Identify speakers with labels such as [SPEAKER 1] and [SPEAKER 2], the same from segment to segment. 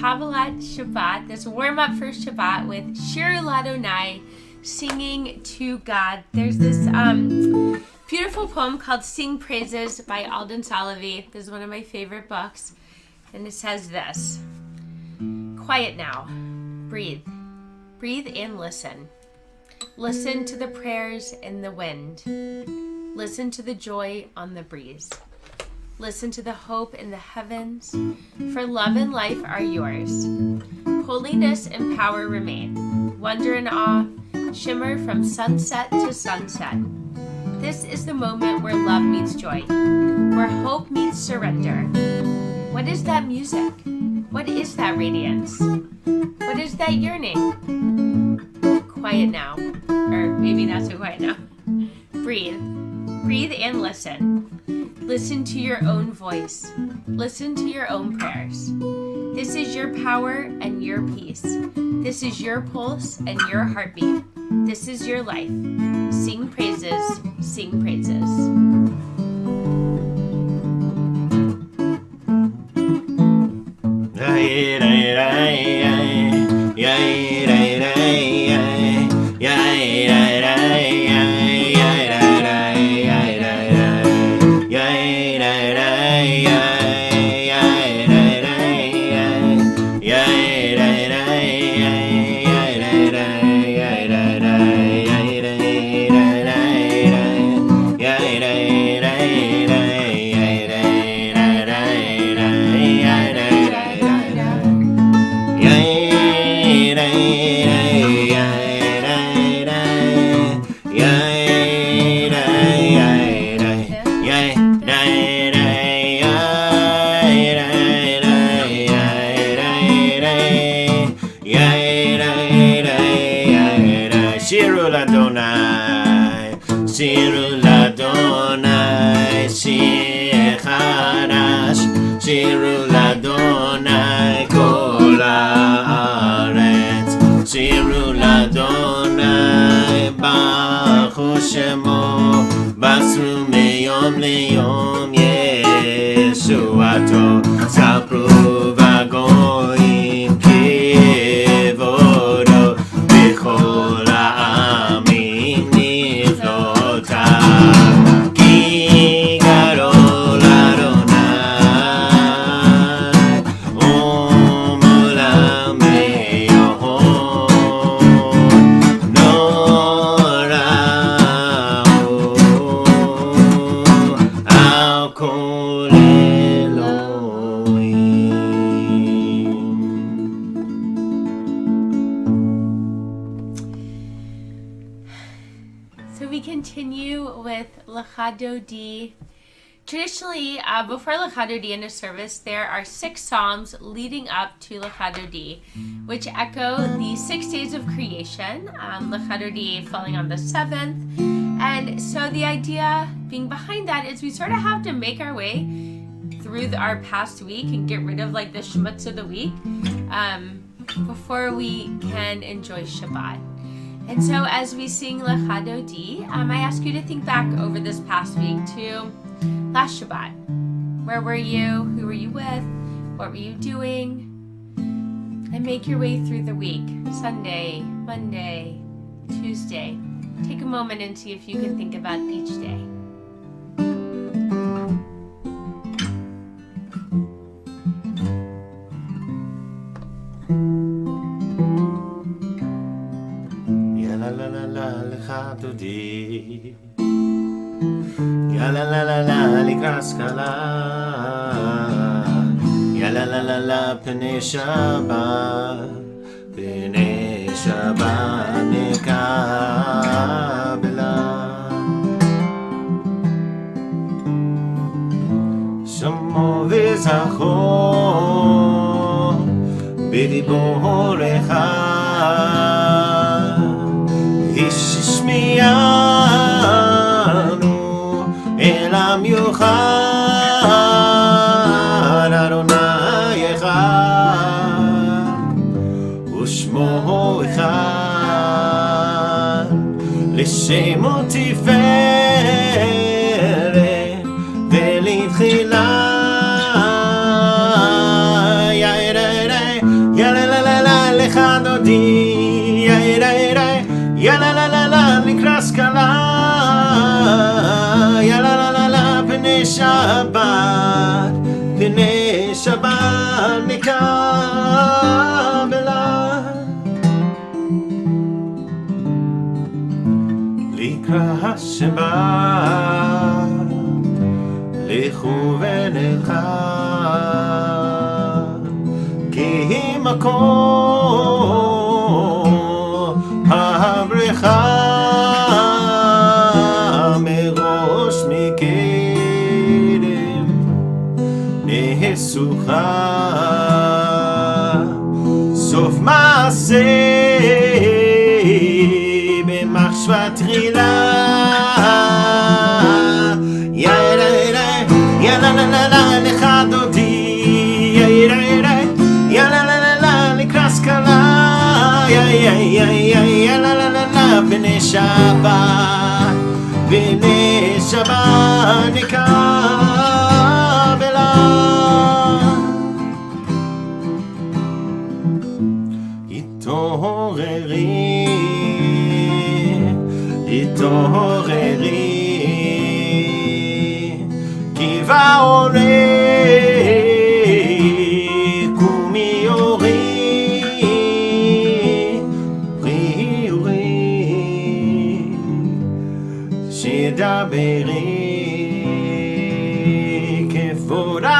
[SPEAKER 1] Kabbalat Shabbat, this warm-up for Shabbat with Shir Ladonai, singing to God. There's this beautiful poem called Sing Praises by Alden Salavi. This is one of my favorite books. And it says this: quiet now. Breathe. Breathe and listen. Listen to the prayers in the wind. Listen to the joy on the breeze. Listen to the hope in the heavens, for love and life are yours. Holiness and power remain. Wonder and awe shimmer from sunset to sunset. This is the moment where love meets joy, where hope meets surrender. What is that music? What is that radiance? What is that yearning? Quiet now, or maybe not so quiet now. Breathe. Breathe and listen. Listen to your own voice. Listen to your own prayers. This is your power and your peace. This is your pulse and your heartbeat. This is your life. Sing praises, sing praises.
[SPEAKER 2] Shirul Adonai, Shirul Adonai, Shir Chadash, Shirul Adonai, Kol Haaretz, Shirul Adonai, Baruch Shemo, Basru meyom leyom Yeshuato, Sapru v'goyim kivodo, B'chol ha'amim niflotav, Ki gadol Adonai, U'olam me'yod, Nora'u al kol Elohim.
[SPEAKER 1] So we continue with Lecha Dodi. Traditionally, before Lecha Dodi in a service, there are 6 psalms leading up to Lecha Dodi, which echo the 6 days of creation, Lecha Dodi falling on the 7th. And so the idea being behind that is we sort of have to make our way through our past week and get rid of like the schmutz of the week before we can enjoy Shabbat. And so as we sing Lecha Dodi, I ask you to think back over this past week to last Shabbat. Where were you? Who were you with? What were you doing? And make your way through the week. Sunday, Monday, Tuesday. Take a moment and see if you can think about each day.
[SPEAKER 2] Ya la la la la Lecha Dodi, Ya la la la la Likras Kala, Ya la la la la Pnei Shabbat, Pnei Shabbat Mikabela, Shamo v'zachor b'diborecha, Ishmiyanu elam yuchad, Adonai echad, Ushmo echad, L'shemo tiferet ve'litchila, Ya la la la la Lecha Dodi, Ya la la la la Likras Kala, Ya la la la la Pnei Shabbat, Pnei Shabbat Mikabela, Likras Shabbat Lechu v'nelcha, Ki makom ha'brecha merosh mikedem nesucha, sof ma'aseh b'machshvat tchila, Ya la la la la Lecha Dodi, Ya la la la la Likras Kala, Ya la la la la Pnei Shabbat, Pnei Shabbat Mikabela, Ittoreri, Ki va'oleh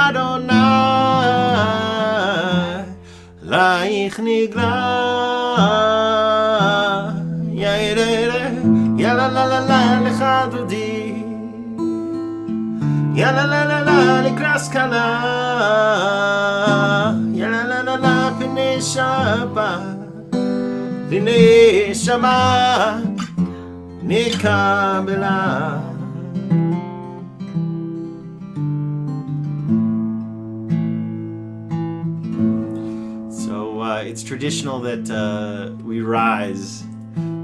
[SPEAKER 2] Adonai, laich nigla. Ya la la la la lecha dodi, ya la la la la likras kala, ya la la la la pnei Shabbat nikabela. So it's traditional that we rise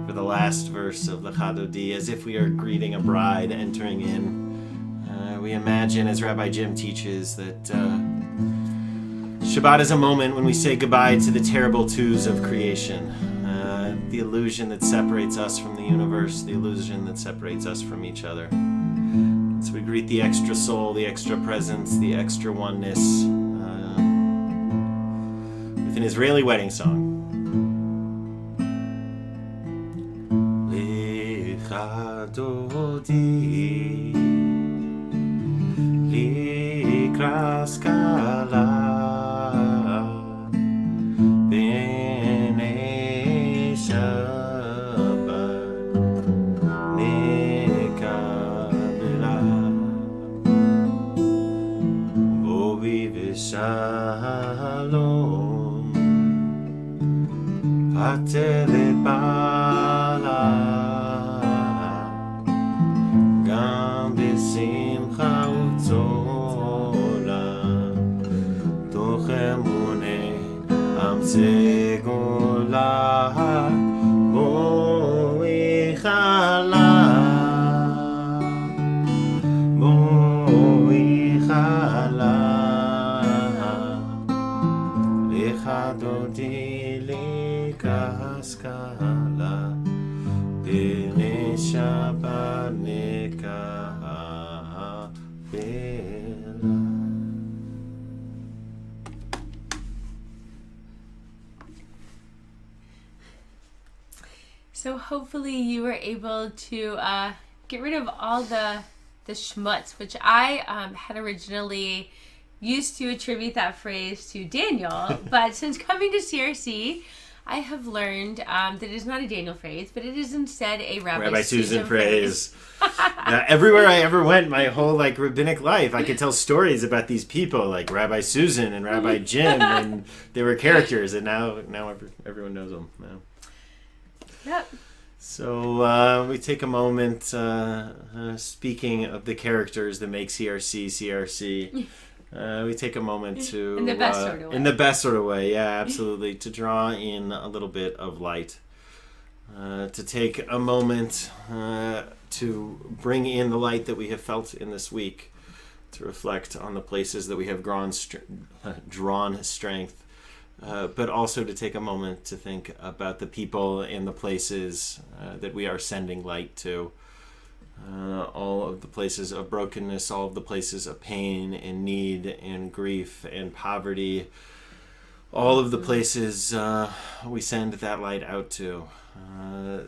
[SPEAKER 2] for the last verse of the Chadodi as if we are greeting a bride entering in. We imagine, as Rabbi Jim teaches, that Shabbat is a moment when we say goodbye to the terrible twos of creation. The illusion that separates us from the universe, the illusion that separates us from each other. So we greet the extra soul, the extra presence, the extra oneness with an Israeli wedding song. Lecha dodi, likras kala. Shalom, patele bala, gam besimcha utzola, toch emune amtze gola, boi chala, boi chala. Dodi likaskala, bnei Shabbat nikabela.
[SPEAKER 1] So hopefully you were able to get rid of all the schmutz, which I had originally used to attribute that phrase to Daniel, but since coming to CRC, I have learned that it is not a Daniel phrase, but it is instead a Rabbi Susan phrase.
[SPEAKER 2] Everywhere I ever went, my whole rabbinic life, I could tell stories about these people, like Rabbi Susan and Rabbi Jim, and they were characters, and now everyone knows them. Now.
[SPEAKER 1] Yep.
[SPEAKER 2] So we take a moment, speaking of the characters that make CRC. We take a moment to,
[SPEAKER 1] in the best sort of way.
[SPEAKER 2] In the best sort of way, yeah, absolutely, to draw in a little bit of light. To take a moment to bring in the light that we have felt in this week, to reflect on the places that we have drawn strength, but also to take a moment to think about the people and the places that we are sending light to. All of the places of brokenness, all of the places of pain and need and grief and poverty, all of the places we send that light out to.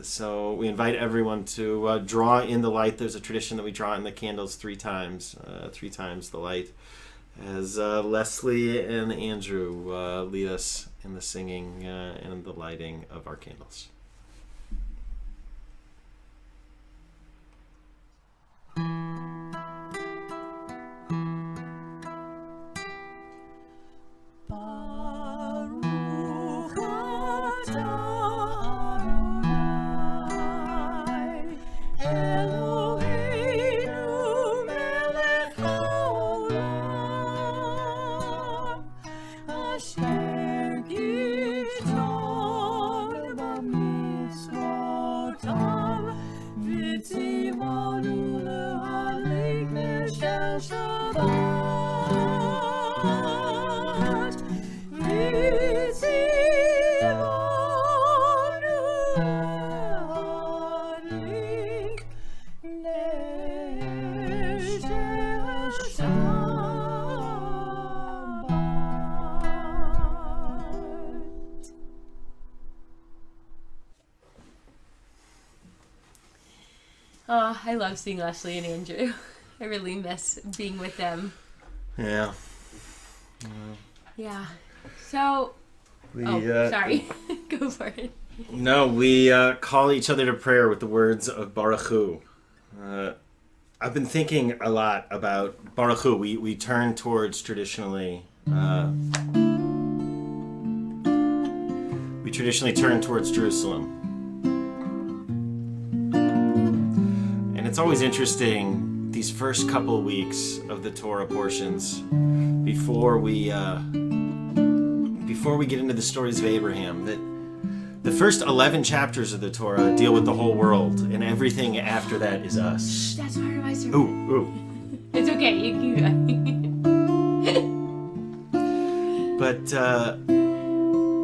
[SPEAKER 2] So we invite everyone to draw in the light. There's a tradition that we draw in the candles three times the light, as Leslie and Andrew lead us in the singing and the lighting of our candles.
[SPEAKER 1] Oh, I love seeing Leslie and Andrew. I really miss being with them.
[SPEAKER 2] Yeah.
[SPEAKER 1] Yeah. So, sorry. Go for it.
[SPEAKER 2] No, we call each other to prayer with the words of Baruch Hu. I've been thinking a lot about Baruch Hu. We turn towards traditionally turn towards Jerusalem. And it's always interesting, these first couple of weeks of the Torah portions, before we get into the stories of Abraham, that the first 11 chapters of the Torah deal with the whole world, and everything after that is us.
[SPEAKER 1] Shh, that's part of my story.
[SPEAKER 2] Ooh.
[SPEAKER 1] It's okay, you can go.
[SPEAKER 2] But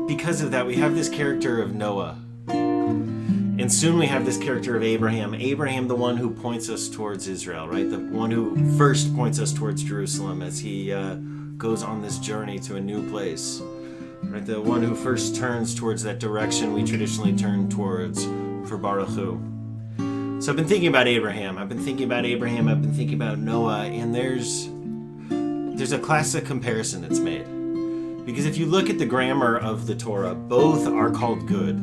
[SPEAKER 2] because of that, we have this character of Noah. And soon we have this character of Abraham. Abraham, the one who points us towards Israel, right? The one who first points us towards Jerusalem as he goes on this journey to a new place. Right? The one who first turns towards that direction we traditionally turn towards for Baruch Hu. So I've been thinking about Abraham. I've been thinking about Noah, and there's a classic comparison that's made. Because if you look at the grammar of the Torah, both are called good.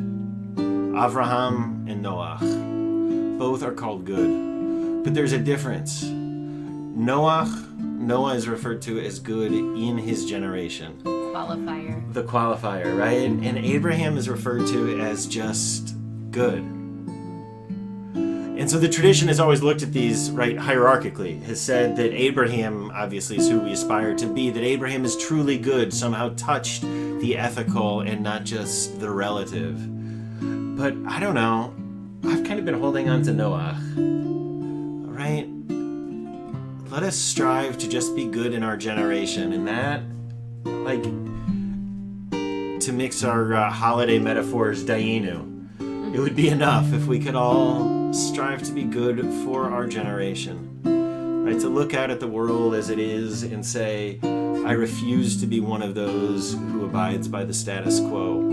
[SPEAKER 2] Avraham and Noah. Both are called good. But there's a difference. Noah is referred to as good in his generation.
[SPEAKER 1] Qualifier.
[SPEAKER 2] The qualifier, right? And Abraham is referred to as just good. And so the tradition has always looked at these, right, hierarchically, has said that Abraham, obviously, is who we aspire to be, that Abraham is truly good, somehow touched the ethical and not just the relative. But I don't know, I've kind of been holding on to Noah, right? Let us strive to just be good in our generation, and that, like, to mix our holiday metaphors, Dayenu, it would be enough if we could all strive to be good for our generation, right? To look out at the world as it is and say, I refuse to be one of those who abides by the status quo.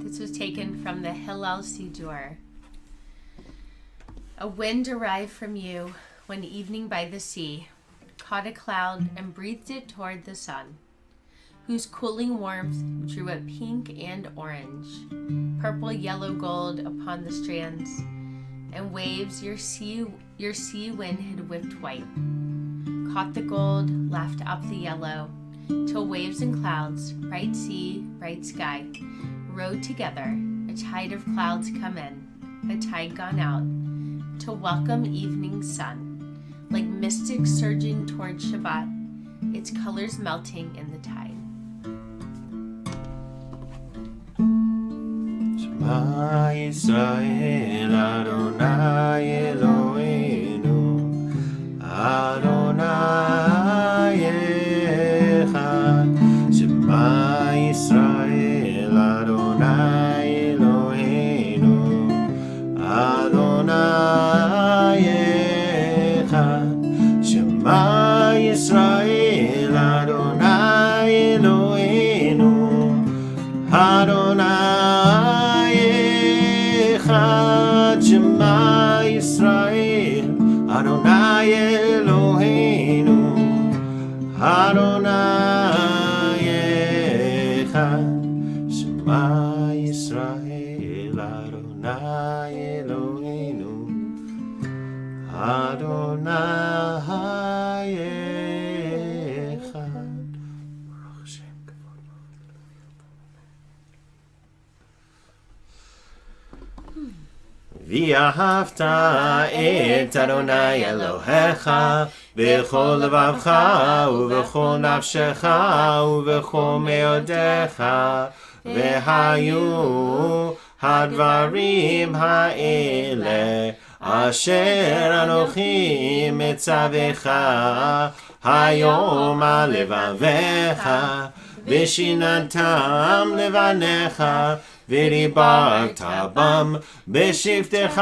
[SPEAKER 1] This was taken from the Hillel Sidur. A wind arrived from you one evening by the sea, caught a cloud and breathed it toward the sun, whose cooling warmth drew it pink and orange, purple, yellow, gold upon the strands, and waves your sea wind had whipped white. Caught the gold, laughed up the yellow, till waves and clouds, bright sea, bright sky, rode together, a tide of clouds come in, a tide gone out, to welcome evening sun, like mystic surging toward Shabbat, its colors melting in the tide.
[SPEAKER 2] Shema Yisrael Adonai Eloheinu Adonai Echad. Shema Yisrael Adonai Eloheinu Adonai Echad. Shema Yisrael Adonai Eloheinu Adonai Echad Shema Yisrael Adonai Eloheinu Adonai Echad Shema Yisrael Adonai Eloheinu Adonai Echad. ואהבת את אדוני אלוהיך בכל לבבך ובכל נפשך ובכל מאודיך והיו הדברים האלה אשר אנוכי מצווך היום על לבביך ושיננתם לבניך ודיברת בם בשבתך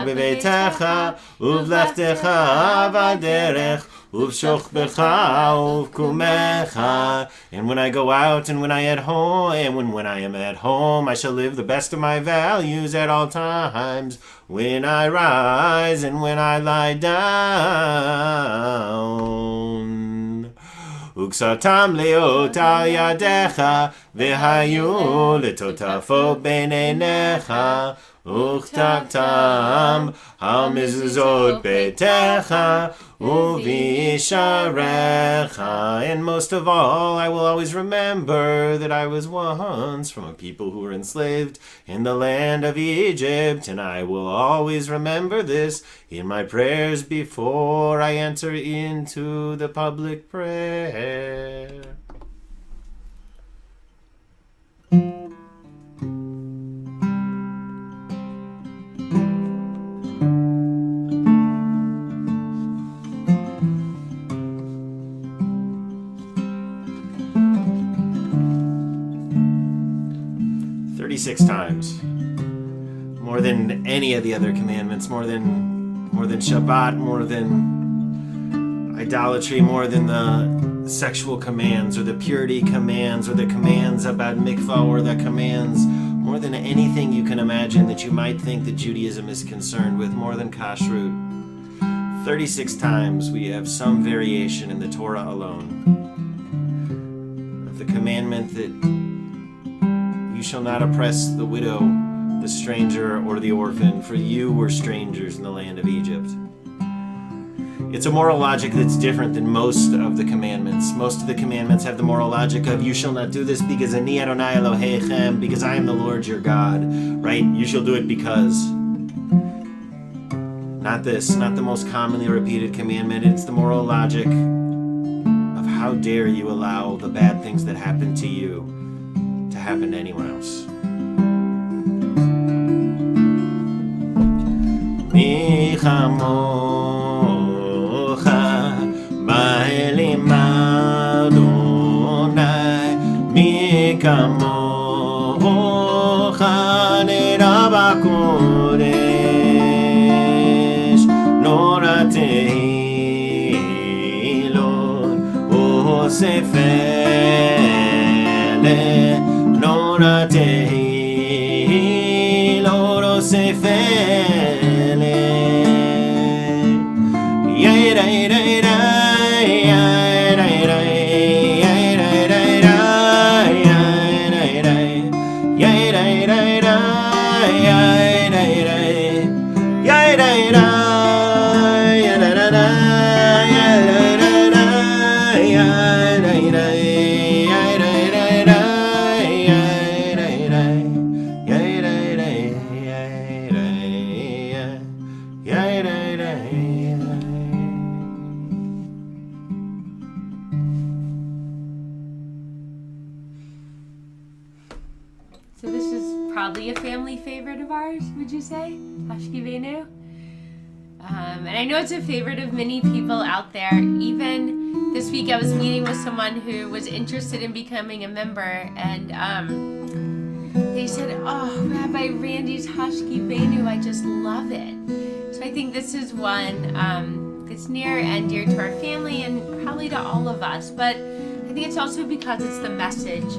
[SPEAKER 2] בביתך ובלכתך בדרך ובשוכבך ובקומך. And when I go out and when I at home and when I am at home I shall live the best of my values at all times. When I rise and when I lie down. וכסתם להיות על ידיך והיו לטוטפות בין עיניך וכתבתם על מזוזות ביתך ובישעריך. And most of all, I will always remember that I was once from a people who were enslaved in the land of Egypt, and I will always remember this in my prayers before I enter into the public prayer. Six times, more than any of the other commandments, more than Shabbat, more than idolatry, more than the sexual commands or the purity commands or the commands about mikvah or the commands, more than anything you can imagine that you might think that Judaism is concerned with, more than kashrut. 36 times we have some variation in the Torah alone of the commandment that you shall not oppress the widow, the stranger, or the orphan, for you were strangers in the land of Egypt. It's a moral logic that's different than most of the commandments. Most of the commandments have the moral logic of you shall not do this because Ani Adonai Elohechem, because I am the Lord your God, right? You shall do it because. Not this, not the most commonly repeated commandment. It's the moral logic of how dare you allow the bad things that happen to you to happen to anyone else. Mi chamocha ba'elim Adonai mi kamocha nera b'kodesh nora tehilot osefele nora tehilot osefele
[SPEAKER 1] So this is probably a family favorite of ours, would you say? Hashkivenu? And I know it's a favorite of many people out there. Even this week I was meeting with someone who was interested in becoming a member, and they said, oh, Rabbi Randy's Hashkivenu, I just love it. So I think this is one that's near and dear to our family and probably to all of us. But I think it's also because it's the message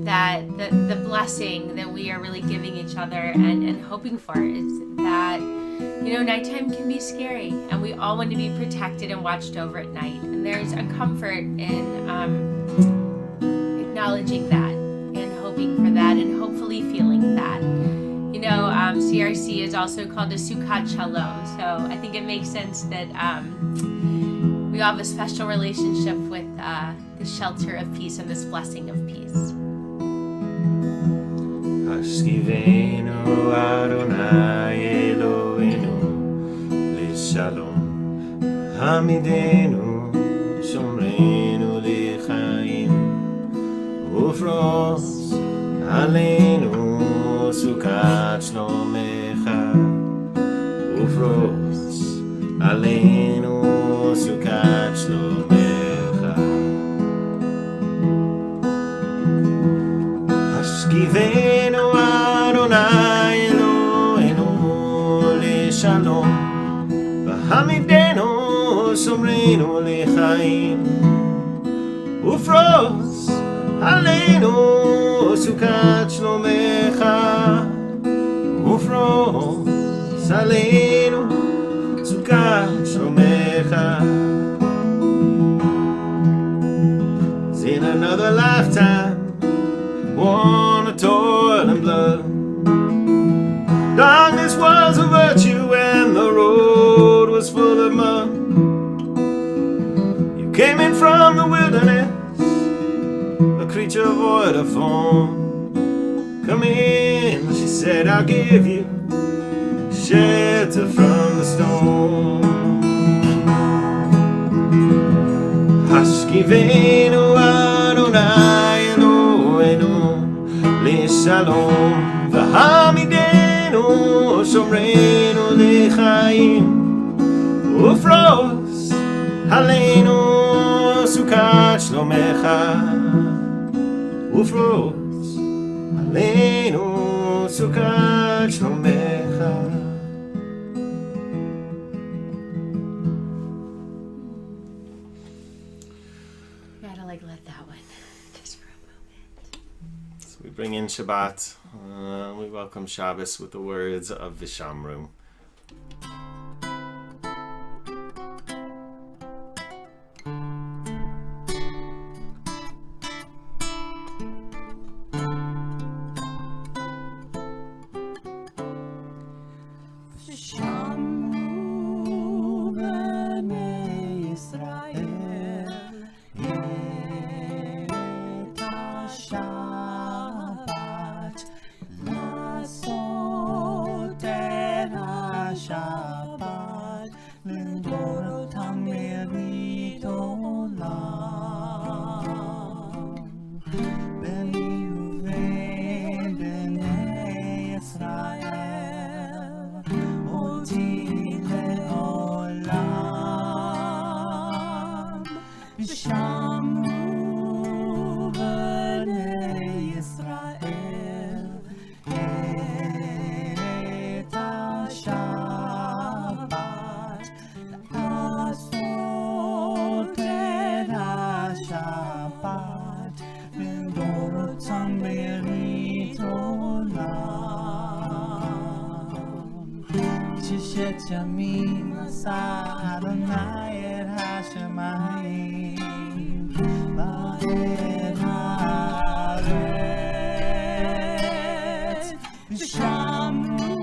[SPEAKER 1] that the blessing that we are really giving each other and hoping for is that, nighttime can be scary, and we all want to be protected and watched over at night. And there's a comfort in acknowledging that and hoping for that and hopefully feeling that. CRC is also called a Sukkot Shalom, so I think it makes sense that we all have a special relationship with the shelter of peace and this blessing of peace.
[SPEAKER 2] Hashkivenu Adonai Eloheinu L'Shalom Hamidenu Shomrenu L'Chaim Ufros Aleinu Sukkot Shlomecha Ufros Aleinu Sukkot Shlomecha Hashkivenu Adonai Eloheinu L'Shalom V'hamidenu Shomrenu L'Chaim Ufros Aleinu Sukkot Shlomecha Ufros Aleinu Sukkot Shlomecha. In another lifetime, worn of toil and blood, darkness was a virtue and the road was full of mud. You came in from the wilderness, a creature void of form. Come in, she said, I'll give you shelter from the storm. Hashkivenu Adonai Eloheinu L'Shalom V'hamidenu Shomrenu L'Chaim Ufros Aleinu Sukkot Shlomecha Ufros Aleinu Sukkot Shlomecha.
[SPEAKER 1] Let that one just for a moment.
[SPEAKER 2] So we bring in Shabbat. We welcome Shabbos with the words of Vishamru.
[SPEAKER 3] Yamin Adonai et Hashemayim Va'et haaretz V'shamru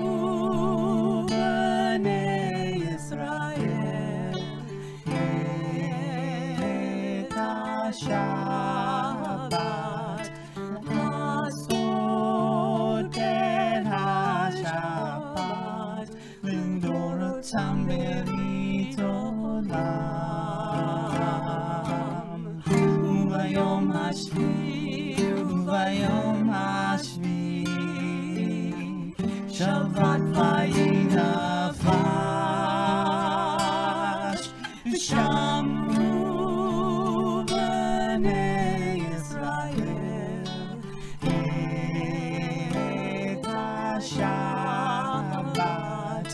[SPEAKER 3] b'nei Yisrael et HaShabbat La'asot et HaShabbat Tam berit olam Uvayom hashvi Shabbat vayinafash V'shamru b'nei Yisrael et HaShabbat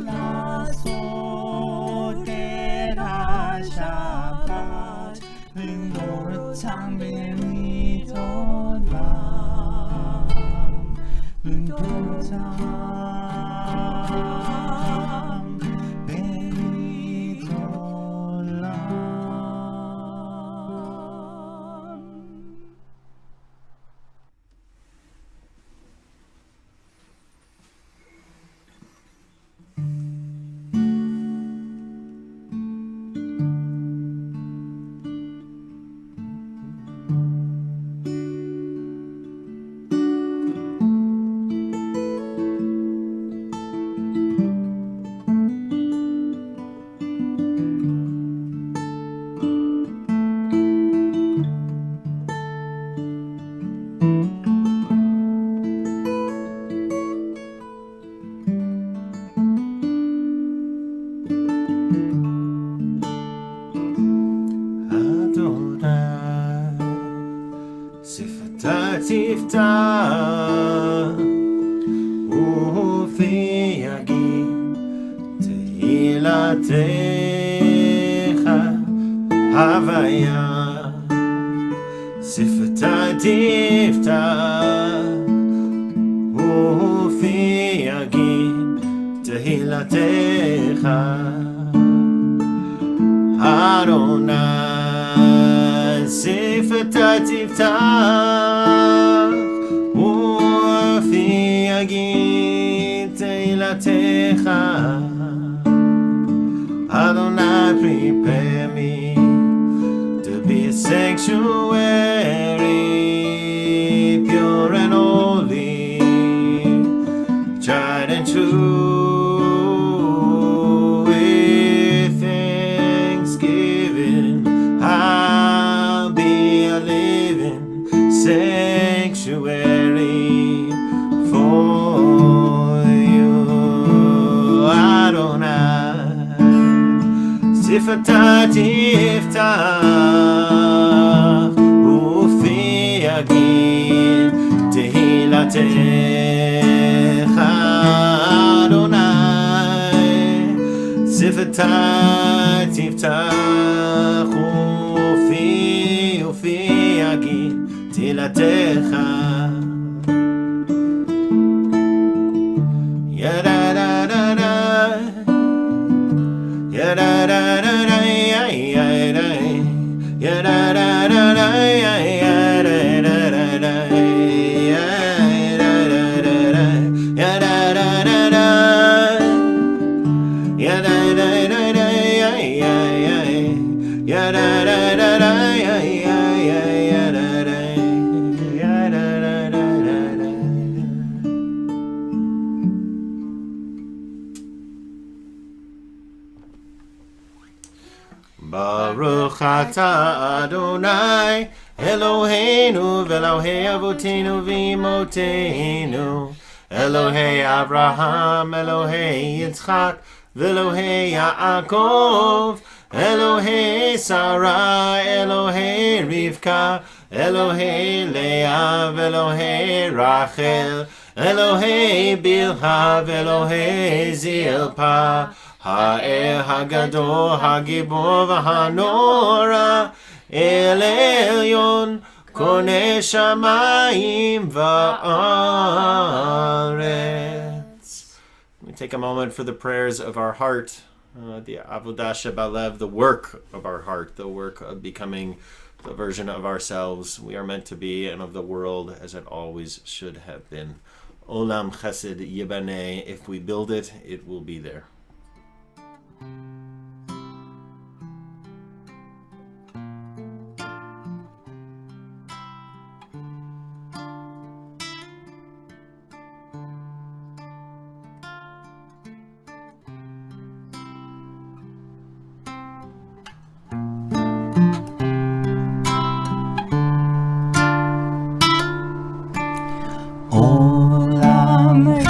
[SPEAKER 3] La'asot et HaShabbat V'norotam berit olam ודותם ברית עולם.
[SPEAKER 2] תפתח ופי יגיד תהילתך הוויה שפתה תפתח ופי יגיד תהילתך אדוני שפתה תפתח ופי יגיד תהילתך Adonai prepare me to be a sanctuary pure and holy tried and true with thanksgiving I'll be a living sanctuary for you, Adonai. שפתה תפתח ופי יגיד תהילתך אדוני שפתה תפתח ופי יגיד תהילתך Baruch atah Adonai Eloheinu v'Elohei Avoteinu v'Imoteinu Elohei Abraham Elohei Yitzchak v'Elohei Yaakov Elohei Sarah Elohei Rivka Elohei Leah v'Elohei Rachel Elohei Bilha v'Elohei Zilpah האל הגדול, הגיבור והנורא, אל עליון, קונה שמיים וארץ. We take a moment for the prayers of our heart, the Avodah Shabbat, the work of our heart, the work of becoming the version of ourselves we are meant to be and of the world as it always should have been. Olam Chesed Yibaneh, if we build it, it will be there.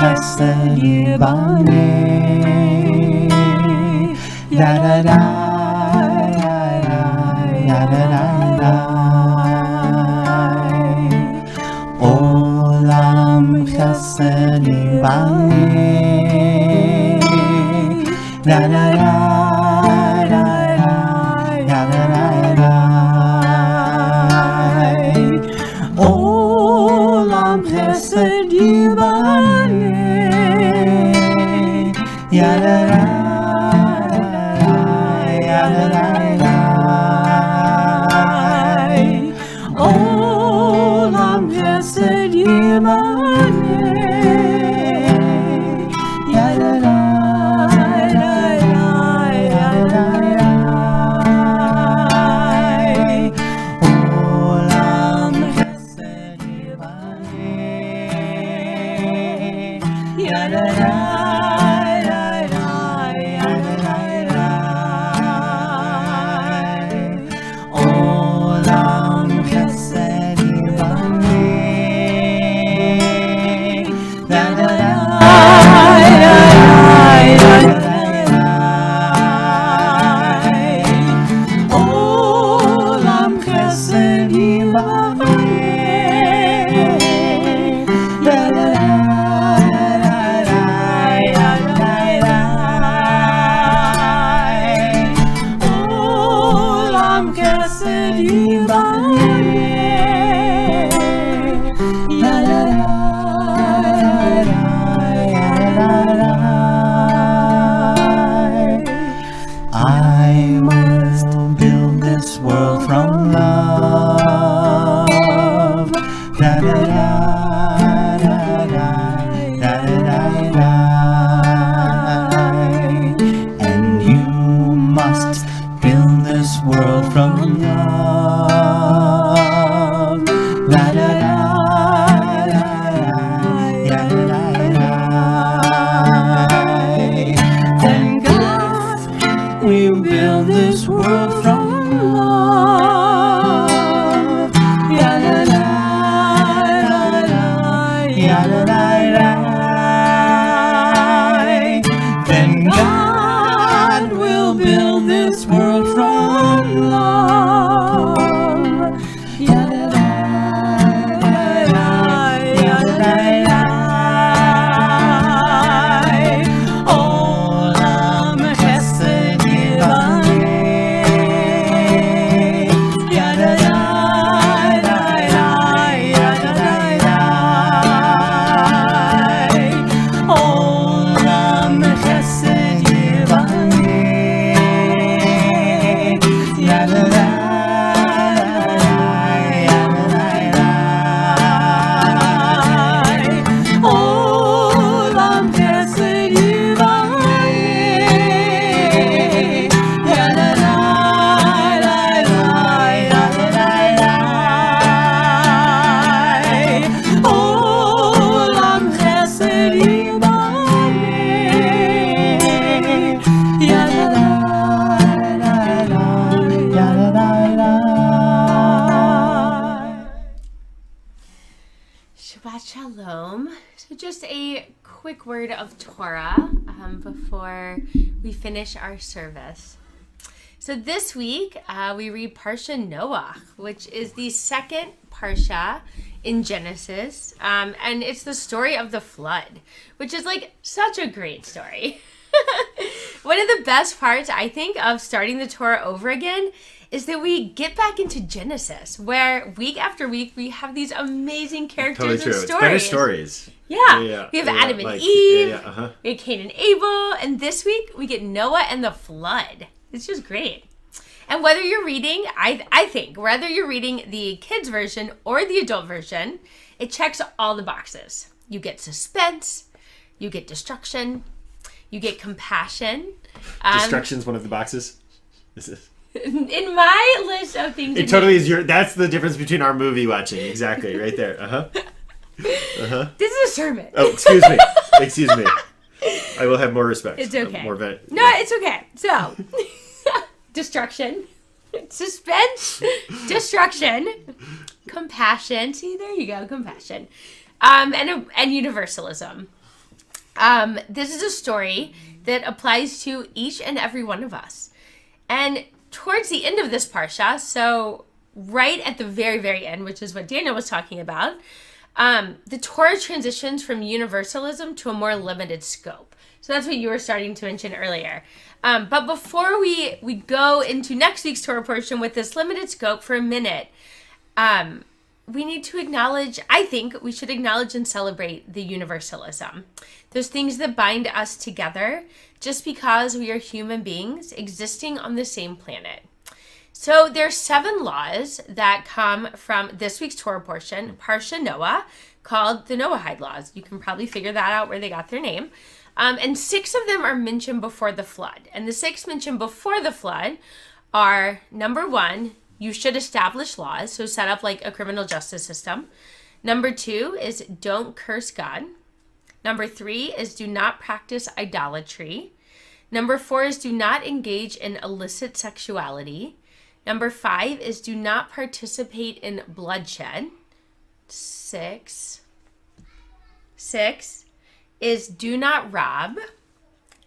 [SPEAKER 3] Chesed Yibaneh, ya da da, ya da da. Olam Chesed Yibaneh, ya da da, ya da da. Olam Chesed Yibaneh. chesed yimaneh. I must build this world from love. Da da da da da da da da. And you must build this world from love. Da da da da da da da. Then God will build this world from love. Ya da da da da, ya da da da. Then God will build this world from love. Ya da da da, ya da da da. Olam chesed yivaneh. Ya da da da da, ya da da da. Olam chesed yivaneh. Ya da da da, ya da da da. Olam chesed yivaneh. Ya da da da da, ya da da da. Olam chesed yivaneh. Ya da da da da, ya da da da.
[SPEAKER 1] Shabbat Shalom. So just a quick word of Torah before we finish our service. So this week we read Parsha Noach, which is the second Parsha in Genesis. And it's the story of the flood, which is like such a great story. One of the best parts, I think, of starting the Torah over again is that we get back into Genesis, where week after week we have these amazing characters
[SPEAKER 2] Totally
[SPEAKER 1] and
[SPEAKER 2] true.
[SPEAKER 1] stories.
[SPEAKER 2] It's better stories.
[SPEAKER 1] Yeah. We have Adam and Eve,
[SPEAKER 2] Uh-huh.
[SPEAKER 1] we have Cain and Abel, and this week we get Noah and the flood. It's just great. And whether you're reading, I think, whether you're reading the kids version or the adult version, it checks all the boxes. You get suspense, you get destruction, you get compassion.
[SPEAKER 2] Destruction's one of the boxes. Is this?
[SPEAKER 1] In my list of things,
[SPEAKER 2] It totally is that's the difference between our movie watching. Exactly, right there.
[SPEAKER 1] This is a sermon.
[SPEAKER 2] Oh, excuse me. Excuse me. I will have more respect.
[SPEAKER 1] It's okay.
[SPEAKER 2] No,
[SPEAKER 1] It's okay. So, destruction, suspense, destruction, compassion. See, there you go, compassion, and universalism. This is a story that applies to each and every one of us. And towards the end of this parsha, so right at the very, very end, which is what Daniel was talking about, the Torah transitions from universalism to a more limited scope. So that's what you were starting to mention earlier. But before we go into next week's Torah portion with this limited scope for a minute, we need to acknowledge, I think we should acknowledge and celebrate the universalism. Those things that bind us together just because we are human beings existing on the same planet. So there's 7 laws that come from this week's Torah portion, Parsha Noah, called the Noahide laws. You can probably figure that out where they got their name. And 6 of them are mentioned before the flood. And the 6 mentioned before the flood are, number 1, you should establish laws, so set up like a criminal justice system. Number 2 is don't curse God. Number 3 is do not practice idolatry. Number 4 is do not engage in illicit sexuality. Number 5 is do not participate in bloodshed. 6 is do not rob.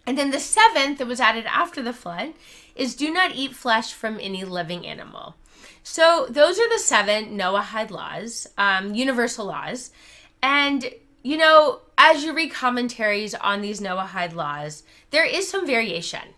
[SPEAKER 1] And then the 7th that was added after the flood is do not eat flesh from any living animal. So those are the 7 Noahide laws, universal laws. And, you know, as you read commentaries on these Noahide laws, there is some variation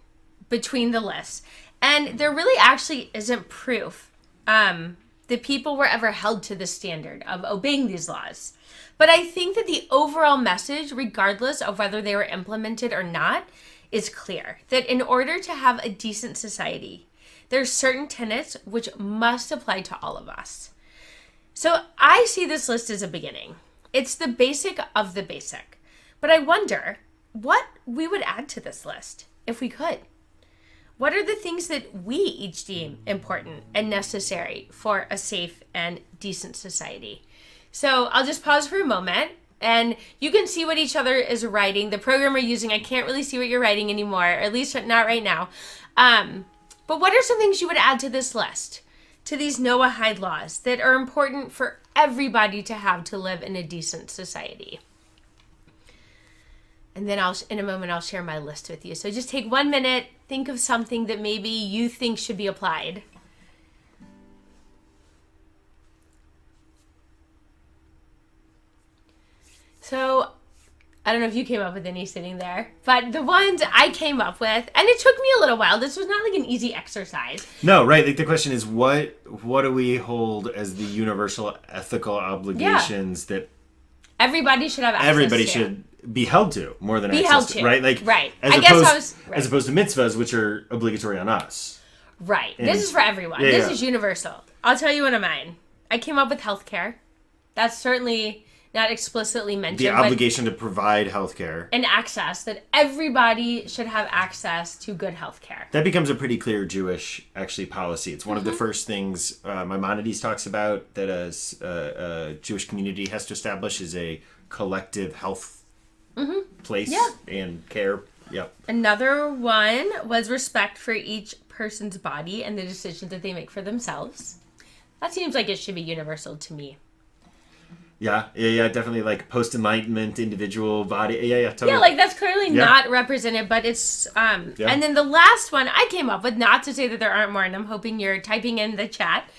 [SPEAKER 1] between the lists. And there really actually isn't proof that people were ever held to the standard of obeying these laws. But I think that the overall message, regardless of whether they were implemented or not, is clear. That in order to have a decent society, there's certain tenets which must apply to all of us. So I see this list as a beginning. It's the basic of the basic. But I wonder what we would add to this list if we could. What are the things that we each deem important and necessary for a safe and decent society? So I'll just pause for a moment, and you can see what each other is writing. The program we're using, I can't really see what you're writing anymore, or at least not right now. But what are some things you would add to this list, to these Noahide laws that are important for everybody to have to live in a decent society? And then in a moment, I'll share my list with you. So just take 1 minute, think of something that maybe you think should be applied. So I don't know if you came up with any sitting there, but the ones I came up with, and it took me a little while. This was not like an easy exercise.
[SPEAKER 2] No, right. Like the question is, what do we hold as the universal ethical obligations that
[SPEAKER 1] everybody should have access to?
[SPEAKER 2] Everybody should be held to more than
[SPEAKER 1] be
[SPEAKER 2] access
[SPEAKER 1] held
[SPEAKER 2] to,
[SPEAKER 1] to,
[SPEAKER 2] right? Like,
[SPEAKER 1] right.
[SPEAKER 2] As opposed to mitzvahs, which are obligatory on us.
[SPEAKER 1] Right.
[SPEAKER 2] And
[SPEAKER 1] this is for everyone. This is universal. I'll tell you one of mine. I came up with healthcare. That's certainly not explicitly mentioned.
[SPEAKER 2] The obligation to provide healthcare.
[SPEAKER 1] And access, that everybody should have access to good healthcare.
[SPEAKER 2] That becomes a pretty clear Jewish, actually, policy. It's one of the first things Maimonides talks about that a Jewish community has to establish is a collective health place and care. Yep.
[SPEAKER 1] Another one was respect for each person's body and the decisions that they make for themselves. That seems like it should be universal to me.
[SPEAKER 2] Yeah, definitely like post-enlightenment, individual body. Yeah, totally.
[SPEAKER 1] Yeah, like that's clearly not represented, but it's, and then the last one I came up with, not to say that there aren't more, and I'm hoping you're typing in the chat,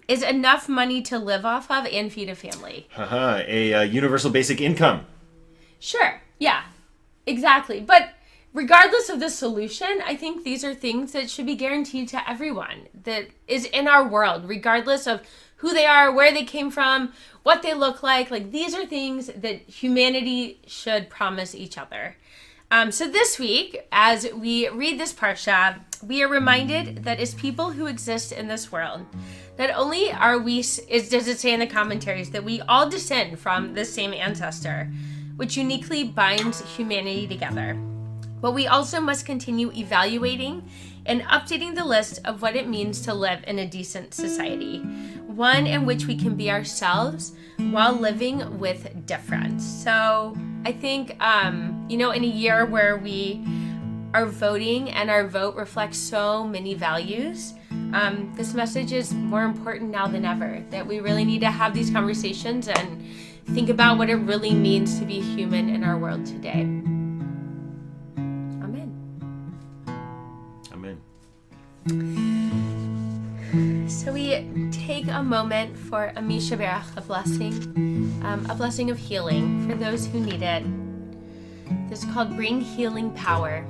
[SPEAKER 1] is enough money to live off of and feed a family.
[SPEAKER 2] A universal basic income.
[SPEAKER 1] Sure, yeah, exactly. But regardless of the solution, I think these are things that should be guaranteed to everyone that is in our world, regardless of who they are, where they came from, what they look like. Like, these are things that humanity should promise each other. So this week, as we read this parsha, we are reminded that as people who exist in this world, not only are we, does it say in the commentaries, that we all descend from the same ancestor, which uniquely binds humanity together, but we also must continue evaluating and updating the list of what it means to live in a decent society, one in which we can be ourselves while living with difference. So I think, in a year where we are voting and our vote reflects so many values, this message is more important now than ever, that we really need to have these conversations and think about what it really means to be human in our world today. So we take a moment for a mishaberach, a blessing of healing for those who need it. This is called Bring Healing Power.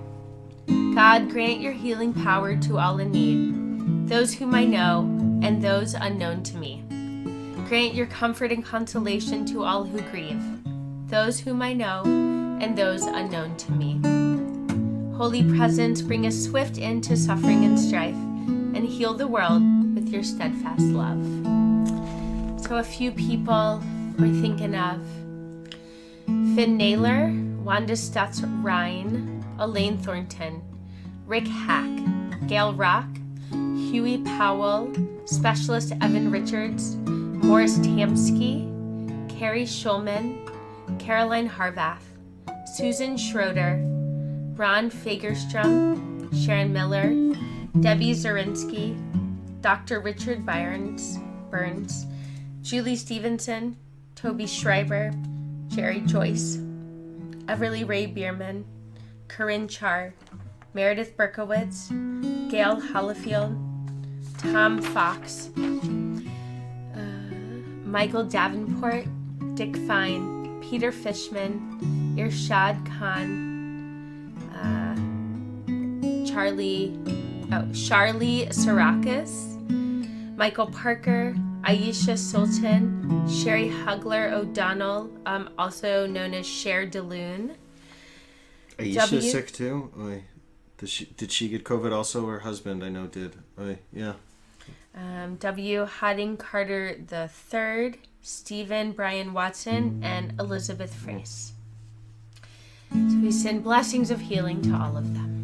[SPEAKER 1] God, grant your healing power to all in need, those whom I know and those unknown to me. Grant your comfort and consolation to all who grieve, those whom I know and those unknown to me. Holy Presence, bring a swift end to suffering and strife, and heal the world with your steadfast love. So a few people we're thinking of: Finn Naylor, Wanda Stutz Ryan, Elaine Thornton, Rick Hack, Gail Rock, Huey Powell, Specialist Evan Richards, Morris Tamsky, Carrie Schulman, Caroline Harvath, Susan Schroeder, Ron Fagerstrom, Sharon Miller, Debbie Zorinsky, Dr. Richard Burns, Julie Stevenson, Toby Schreiber, Jerry Joyce, Everly Ray Bierman, Corinne Char, Meredith Berkowitz, Gail Hollifield, Tom Fox, Michael Davenport, Dick Fine, Peter Fishman, Irshad Khan, Charlie Sarakis, Michael Parker, Aisha Sultan, Sherry Hugler O'Donnell, also known as Cher DeLune.
[SPEAKER 2] Aisha's sick too? Oy. Did she get COVID also? Her husband, I know, did. Oy. Yeah.
[SPEAKER 1] W. Hadding Carter III, Stephen Brian Watson, and Elizabeth Frace. So we send blessings of healing to all of them.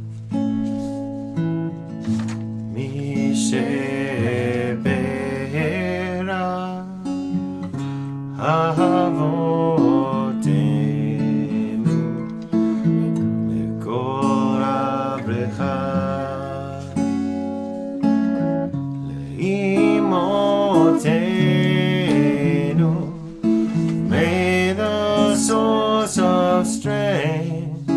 [SPEAKER 2] May the source of strength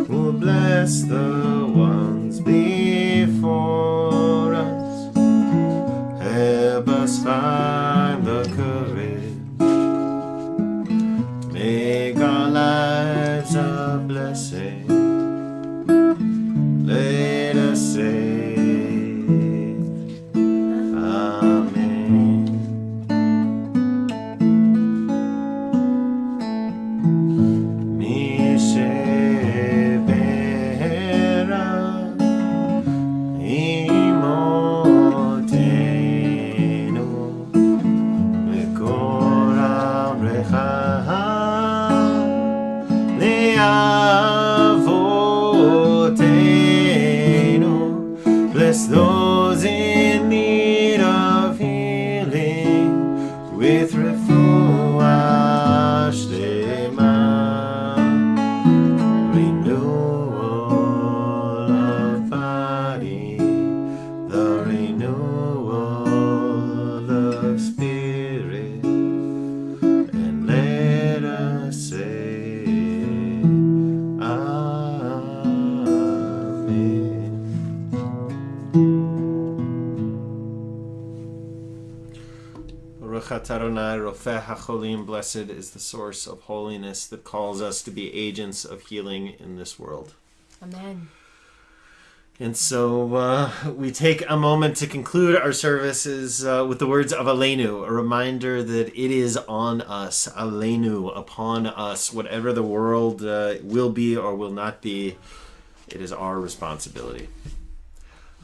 [SPEAKER 2] will bless the ones before us. Help us find the courage. Make our lives a blessing. Let us say those in need of healing with refuah shlema, renewal of body, the renewal of spirit, and let us say Amen. Blessed is the source of holiness that calls us to be agents of healing in this world.
[SPEAKER 1] Amen.
[SPEAKER 2] And so we take a moment to conclude our services with the words of Aleinu, a reminder that it is on us, Aleinu, upon us. Whatever the world will be or will not be, it is our responsibility.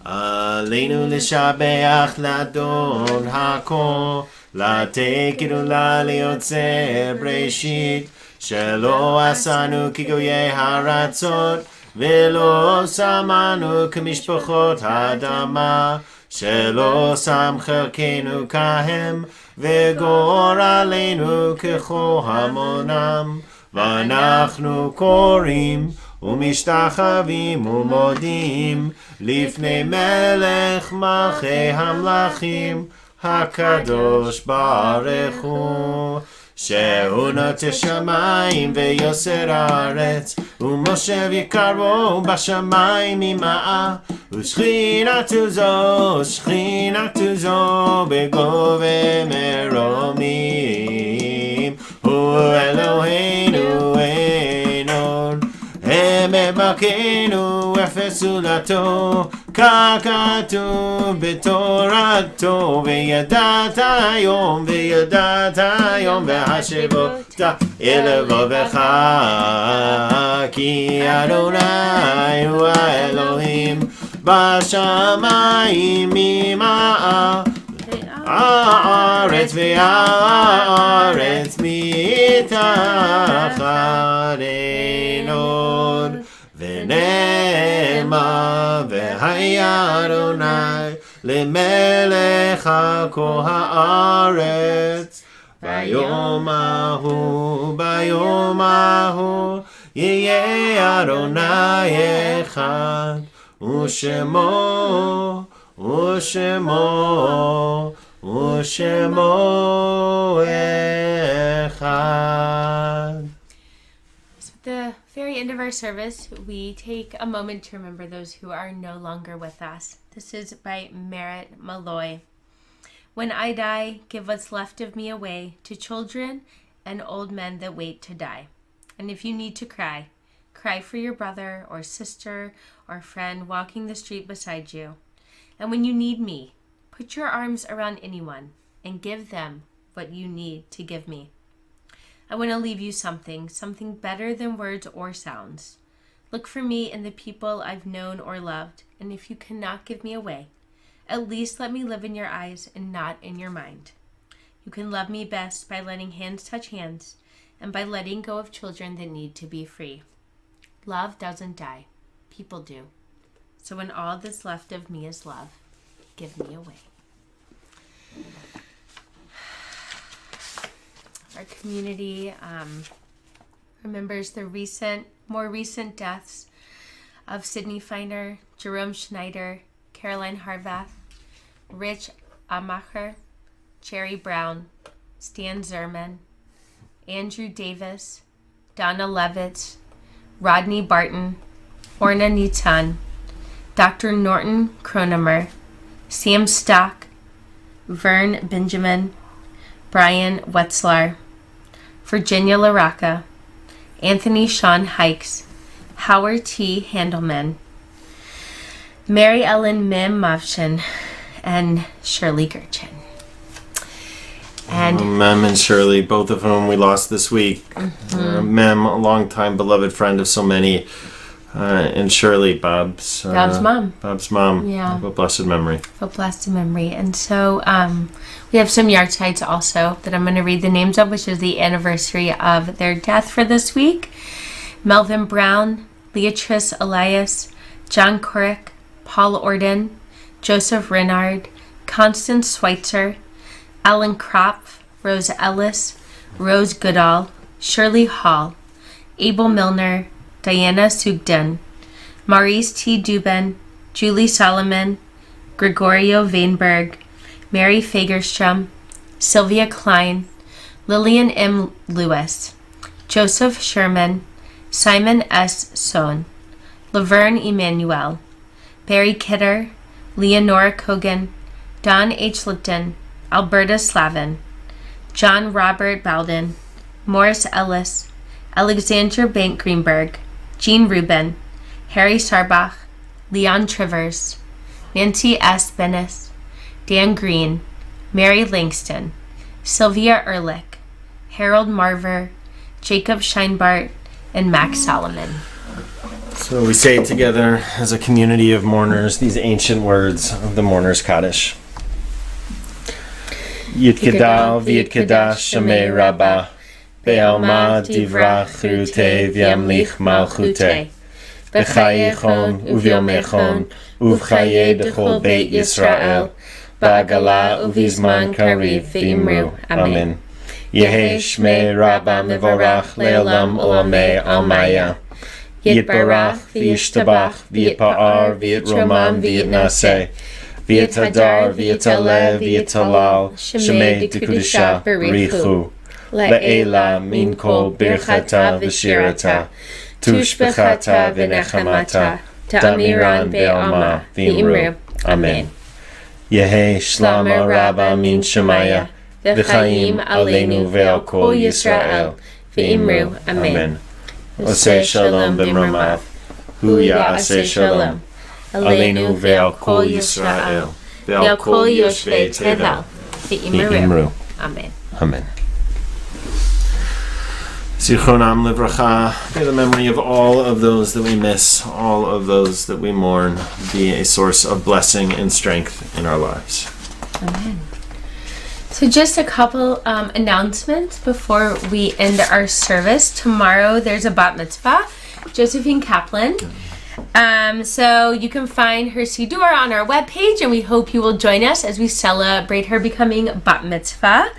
[SPEAKER 2] Aleinu l'shabeach ladon hakol, latekiru la liotze breshit, shelo asanu kigoye haratzot, velo samanu k'mishpachot hadama, shelo sam chelkenu kahem, vegor aleinu k'cho hamonam, v'anachnu korim, ומשתחווים ומודים לפני מלך מלכי המלכים הקדוש ברוך הוא, שהוא נוטה שמיים ויוסר הארץ, ומושב יקרו בשמיים ממעל, ושכינתו זו בגובה מרומים, הוא אלוהינו עינון, מבקנו אפסולתו, ככתוב בתורתו, וידעת היום והשבות אל לבבך, כי אדוני הוא האלוהים בשמיים ממעל הארץ והארץ מתחת אין עוד ונאמר והיה אדוני למלך על כל הארץ ביום ההוא יהיה אדוני אחד ושמו אחד.
[SPEAKER 1] So at the very end of our service, we take a moment to remember those who are no longer with us. This is by Merit Malloy. When I die, give what's left of me away to children and old men that wait to die. And if you need to cry, cry for your brother or sister or friend walking the street beside you. And when you need me, put your arms around anyone and give them what you need to give me. I want to leave you something better than words or sounds. Look for me in the people I've known or loved, and if you cannot give me away, at least let me live in your eyes and not in your mind. You can love me best by letting hands touch hands and by letting go of children that need to be free. Love doesn't die. People do. So when all that's left of me is love, give me away. Our community remembers the more recent deaths of Sydney Feiner, Jerome Schneider, Caroline Harvath, Rich Amacher, Jerry Brown, Stan Zerman, Andrew Davis, Donna Levitz, Rodney Barton, Orna Nitan, Dr. Norton Cronemer, Sam Stock, Vern Benjamin, Brian Wetzlar, Virginia LaRocca, Anthony Sean Hikes, Howard T. Handelman, Mary Ellen Mim Mavshin, and Shirley Gurchin. And
[SPEAKER 2] Mem and Shirley, both of whom we lost this week. Mem, a longtime beloved friend of so many, and Shirley, Bob's
[SPEAKER 1] mom.
[SPEAKER 2] Bob's mom.
[SPEAKER 1] Yeah.
[SPEAKER 2] Of a blessed memory.
[SPEAKER 1] Of a blessed memory. And so we have some yardshites also that I'm going to read the names of, which is the anniversary of their death for this week. Melvin Brown, Leatrice Elias, John Corrick, Paul Orden, Joseph Renard, Constance Schweitzer, Ellen Kropf, Rose Ellis, Rose Goodall, Shirley Hall, Abel Milner, Diana Sugden, Maurice T. Dubin, Julie Solomon, Gregorio Vainberg, Mary Fagerstrom, Sylvia Klein, Lillian M. Lewis, Joseph Sherman, Simon S. Sohn, Laverne Emanuel, Barry Kidder, Leonora Kogan, Don H. Lipton, Alberta Slavin, John Robert Bowden, Morris Ellis, Alexandra Bank Greenberg, Jean Rubin, Harry Sarbach, Leon Trivers, Nancy S. Bennis, Dan Green, Mary Langston, Sylvia Ehrlich, Harold Marver, Jacob Scheinbart, and Max Solomon.
[SPEAKER 2] So we say together as a community of mourners these ancient words of the Mourner's Kaddish. Yitkedal v'yitkadash Shemei Rabbah Be'alma divra chirutei v'yamlich malchutei B'chayechon uvyomechon uvchaye dechol Beit Yisrael Ba'agala uvizman kariv v'imru. Amen. Yehi Shmei Rabbah mevarach le'olam olamei almaya Yitbarach v'yishtabach v'yitpa'ar v'yitromam v'yitnaseh V'yitadar, v'yitaleh, v'yitalal, Shemei Dekudisha Barichu, Le'ela min kol birchata v'shirata, Tushbechata v'nechamata, Damiran be'alma v'imru. Amen. Yehi Shlama Rabba min Shemaya, V'chaim aleinu ve'al kol Yisrael, v'imru. Amen. Oseh shalom b'mromav, Hu ya'aseh shalom. Aleinu ve'al kol Yisrael, ve'al kol yoshvei tevel, v'imru.
[SPEAKER 1] Amen.
[SPEAKER 2] Amen. So Zichronam livracha. May the memory of all of those that we miss, all of those that we mourn, be a source of blessing and strength in our lives.
[SPEAKER 1] Amen. So just a couple announcements before we end our service. Tomorrow there's a bat mitzvah, Josephine Kaplan. So you can find her siddur on our webpage, and we hope you will join us as we celebrate her becoming bat mitzvah.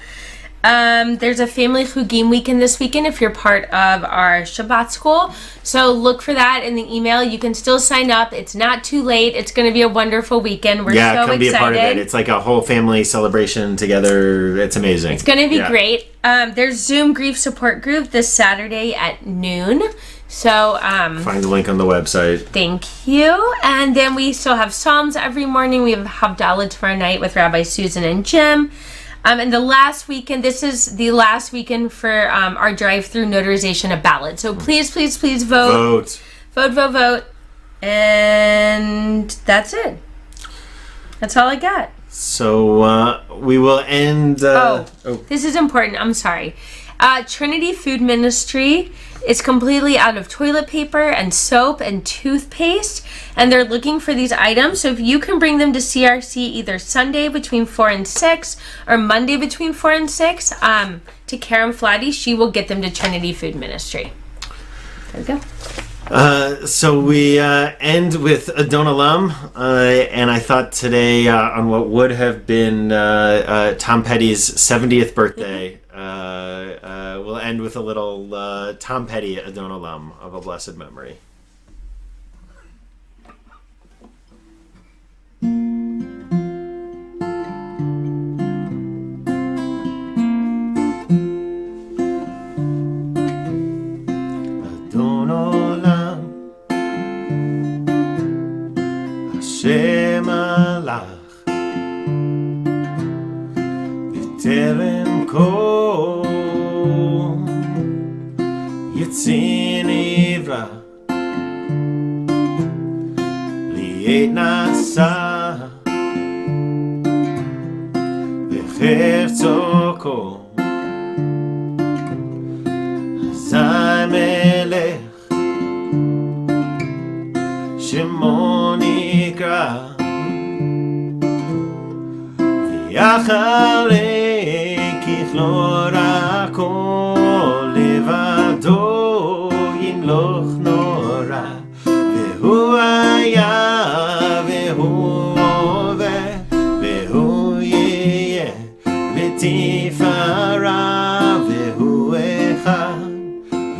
[SPEAKER 1] There's a family chugim weekend this weekend if you're part of our Shabbat school. So look for that in the email. You can still sign up. It's not too late. It's going to be a wonderful weekend. We're so excited.
[SPEAKER 2] Come be a part of it. It's like a whole family celebration together. It's amazing.
[SPEAKER 1] It's going to be great. There's Zoom grief support group this Saturday at noon. So
[SPEAKER 2] find the link on the website.
[SPEAKER 1] Thank you. And then we still have Psalms every morning. We have Havdalah tomorrow night with Rabbi Susan and Jim. And the last weekend, this is the last weekend for our drive-through notarization of ballots. So please, please, please vote. Vote. And that's it. That's all I got.
[SPEAKER 2] So we will end...
[SPEAKER 1] This is important. I'm sorry. Trinity Food Ministry is completely out of toilet paper and soap and toothpaste, and they're looking for these items. So if you can bring them to CRC either Sunday between 4 and 6 or Monday between 4 and 6 to Karen Flatty, she will get them to Trinity Food Ministry. There we go.
[SPEAKER 2] So we end with Adon Olam, and I thought today on what would have been Tom Petty's 70th birthday, we'll end with a little Tom Petty Adon Olam of a blessed memory. Adon Olam Hashem alach b'terem kol Yitzin ivra li'et nasa v'cherzo kol Hazai melech Shemo nikra v'yacharei kichlor hakol levado yimloch nora vehu haya vehu ove vehu yeh v'tifara vehu echad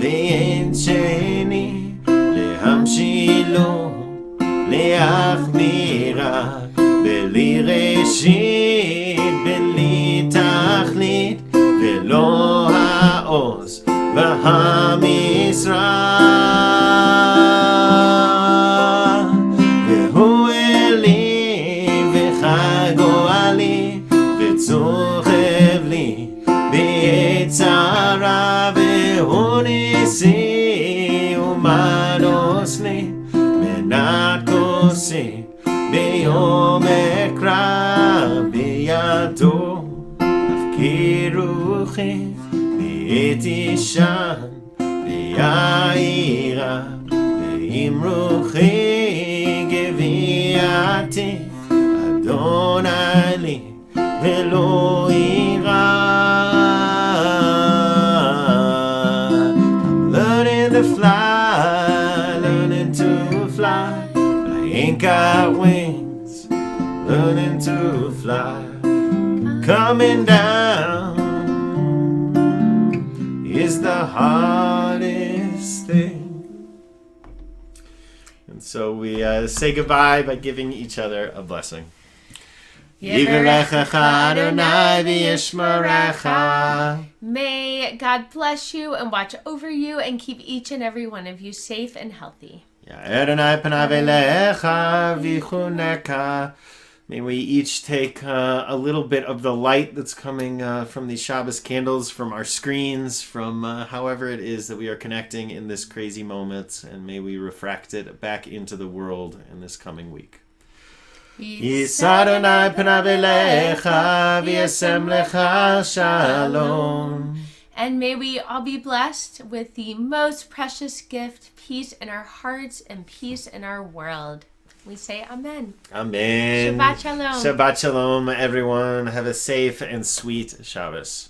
[SPEAKER 2] ve'en sheni lehamshilo leachmira beli reshit beli tachlit velo ha'oz v'hamisra vehu eli v'chagoali v'tzochev li b'yetzara vehu nisi umanos li menat kosi b'yom ekra b'yado afkiruchi b'etishan b'yaira b'imruchi geviati Adonai li velo ira. I'm learning to fly, but I ain't got wings. Learning to fly, coming down is the hardest thing. And so we say goodbye by giving each other a blessing.
[SPEAKER 1] May God bless you and watch over you and keep each and every one of you safe and healthy.
[SPEAKER 2] May we each take a little bit of the light that's coming from these Shabbos candles, from our screens, from however it is that we are connecting in this crazy moment, and may we refract it back into the world in this coming week.
[SPEAKER 1] And may we all be blessed with the most precious gift, peace in our hearts and peace in our world. We say amen.
[SPEAKER 2] Amen.
[SPEAKER 1] Shabbat shalom.
[SPEAKER 2] Shabbat shalom, everyone. Have a safe and sweet Shabbos.